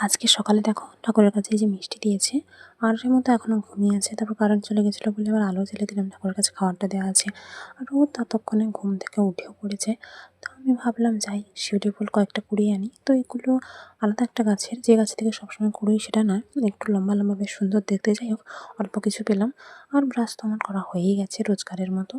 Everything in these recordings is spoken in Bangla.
আজকে সকালে দেখো ঠাকুরের কাছে এই যে মিষ্টি দিয়েছে, আর এর মতো এখনো ঘুমিয়ে আছে। তারপর কারেন্ট চলে গেছিলো বলে আবার আলো জ্বেলে দিলাম, ঠাকুরের কাছে খাবারটা দেওয়া আছে। আর ও ততক্ষণে ঘুম থেকে উঠেও পড়েছে। তো আমি ভাবলাম যাই শিউলি ফুল কয়েকটা কুড়িয়ে আনি। তো এগুলো আলাদা একটা গাছের, যে গাছ থেকে সবসময় কুড়োই সেটা না, একটু লম্বা লম্বা বেশ সুন্দর দেখতে। যাই হোক, অল্প কিছু পেলাম। আর ব্রাশ তো আমার করা হয়েই গেছে রোজকারের মতো।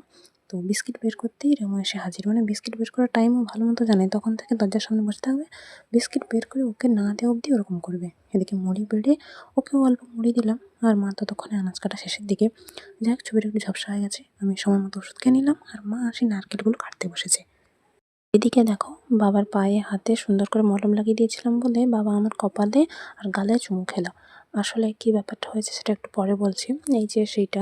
তো বিস্কিট বের করতেই রেমো এসে হাজির। মানে বিস্কিট বের করার টাইমও ভালো মতো জানে, তখন থেকে দরজার সামনে বসে থাকবে, বিস্কিট বের করে ওকে না দেওয়া অবধি ওরকম করবে। এদিকে মুড়ি বেড়ে ওকেও অল্প মুড়ি দিলাম, আর মা ততক্ষণে আনাজ কাটা শেষের দিকে। যাই হোক, ছবিটা একটু ঝাপসা হয়ে গেছে। আমি সময় মতো ওষুধ খেয়ে নিলাম, আর মা সেই নারকেলগুলো কাটতে বসেছে। এদিকে দেখো, বাবার পায়ে হাতে সুন্দর করে মলম লাগিয়ে দিয়েছিলাম বলে বাবা আমার কপালে আর গালে চুমু খেলো। আসলে কি ব্যাপারটা হয়েছে সেটা একটু পরে বলছি। এই যে সেইটা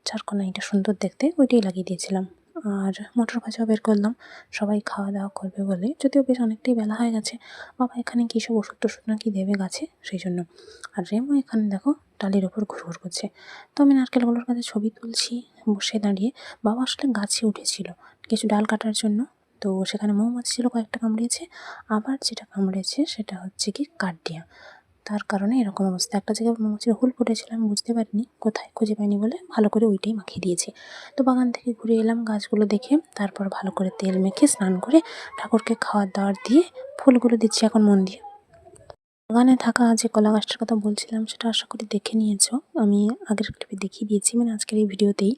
চারকোনাইটা সুন্দর দেখতে, ওইটাই লাগিয়ে দিয়েছিলাম। আর মটর ভাজাও বের করলাম, সবাই খাওয়া দাওয়া করবে বলে, যদিও বেশ অনেকটাই বেলা হয়ে গেছে। বাবা এখানে কী সব ওষুধ টষুধ না কি দেবে গাছে, সেই জন্য। আর রেমো এখানে দেখো টালির ওপর ঘুরঘুর করছে। তো আমি নারকেলগুলোর কাছে ছবি তুলছি বসে দাঁড়িয়ে। বাবা আসলে গাছে উঠেছিল কিছু ডাল কাটার জন্য। তো সেখানে মৌমাছি ছিল, কয়েকটা কামড়িয়েছে। আবার যেটা কামড়েছে সেটা হচ্ছে কি কাঠডিয়া। তার কারণে এরকম অবস্থা। একটা জায়গায় মৌমাছির হুল ফুটেছিল, আমি বুঝতে পারিনি কোথায়, খুঁজে পাইনি বলে ভালো করে ওইটাই মাখিয়ে দিয়েছি। তো বাগান থেকে ঘুরে এলাম গাছগুলো দেখে, তারপর ভালো করে তেল মেখে স্নান করে ঠাকুরকে খাওয়ার দাওয়ার দিয়ে ফুলগুলো দিচ্ছি এখন মন দিয়ে। বাগানে থাকা যে কলা গাছটার কথা বলছিলাম সেটা আশা করি দেখে নিয়েছো। আমি আগের ক্লিপে দেখিয়ে দিয়েছি, মানে আজকের এই ভিডিওতেই।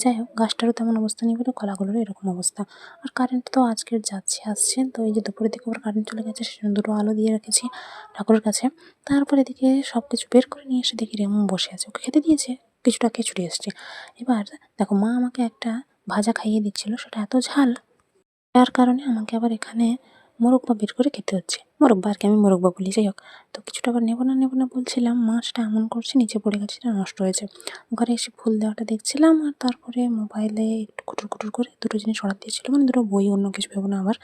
যাই হোক, গাছটারও তেমন অবস্থা নেই বলে কলাগুলোরও এরকম অবস্থা। আর কারেন্ট তো আজকের যাচ্ছে আসছে। তো এই যে দুপুরের দিকে আবার কারেন্ট চলে গেছে, সেজন্য দুটো আলো দিয়ে রেখেছি ঠাকুরের কাছে। তারপর এদিকে সব কিছু বের করে নিয়ে এসে দেখি রেমো বসে আছে, ওকে খেতে দিয়েছে, কিছুটা খিচুড়ি এসছে। এবার দেখো, মা আমাকে একটা ভাজা খাইয়ে দিচ্ছিল, সেটা এত ঝাল, যার কারণে আমাকে আবার এখানে মোরব্বা বের করে খেতে হচ্ছে। মোরব্বা, আর কি আমি মোরব্বা বলি। যাই হোক, তো কিছুটা আবার নেবো না বলছিলাম, মাছটা এমন করছে নিচে পড়ে গেছে, সেটা নষ্ট হয়েছে। ঘরে এসে ফুল দেওয়াটা দেখছিলাম, আর তারপরে মোবাইলে একটু কুটুর করে দুটো জিনিস অর্ডার দিয়েছিলো, মানে দুটো বই, অন্য কিছু ভেবো না আবার।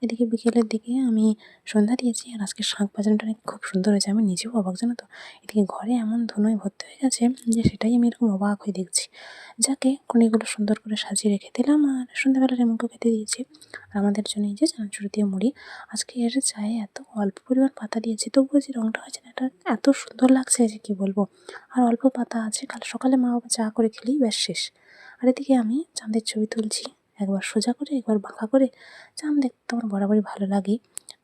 এদিকে বিকেলের দিকে আমি সন্ধ্যা দিয়েছি, আর আজকে শাঁখ বাজানোটা নাকি খুব সুন্দর হয়েছে। আমি নিজেও অবাক, জানো তো। এদিকে ঘরে এমন ধুনোয় ভর্তি হয়ে গেছে যে সেটাই আমি এরকম অবাক হয়ে দেখছি। যাকে কড়িগুলো সুন্দর করে সাজিয়ে রেখে দিলাম, আর সন্ধ্যাবেলা রেমোকেও খেতে দিয়েছি। আর আমাদের জন্য এই যে চানাচুর দিয়ে মুড়ি। আজকে এর চায়ে এত অল্প পরিমাণ পাতা দিয়েছি, তবুও যে রঙটা হয়েছে না, এটা এত সুন্দর লাগছে যে কি বলবো। আর অল্প পাতা আছে, কাল সকালে মা বাবা চা করে খেলেই ব্যাস শেষ। আর এদিকে আমি চাঁদের ছবি তুলছি, একবার সোজা করে একবার বাঁকা করে। চাঁদ দেখতে আমার বরাবরই ভালো লাগে।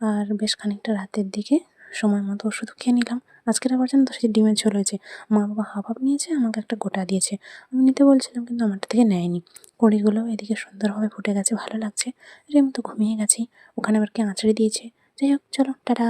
আর বেশ খানিকটা রাতের দিকে সময় মতো ওষুধ খেয়ে নিলাম। আজকের আবার জানো তো, সেই ডিমের ঝোল হয়েছে। মা বাবা হাফ নিয়েছে, আমাকে একটা গোটা দিয়েছে। আমি নিতে বলছিলাম কিন্তু আমারটা থেকে নেয়নি। কড়িগুলো এদিকে সুন্দরভাবে ফুটে গেছে, ভালো লাগছে। রেমো তো ঘুমিয়ে গেছি, ওখানে আবার কে আঁচড়ে দিয়েছে। যাই হোক, চলো টাটা।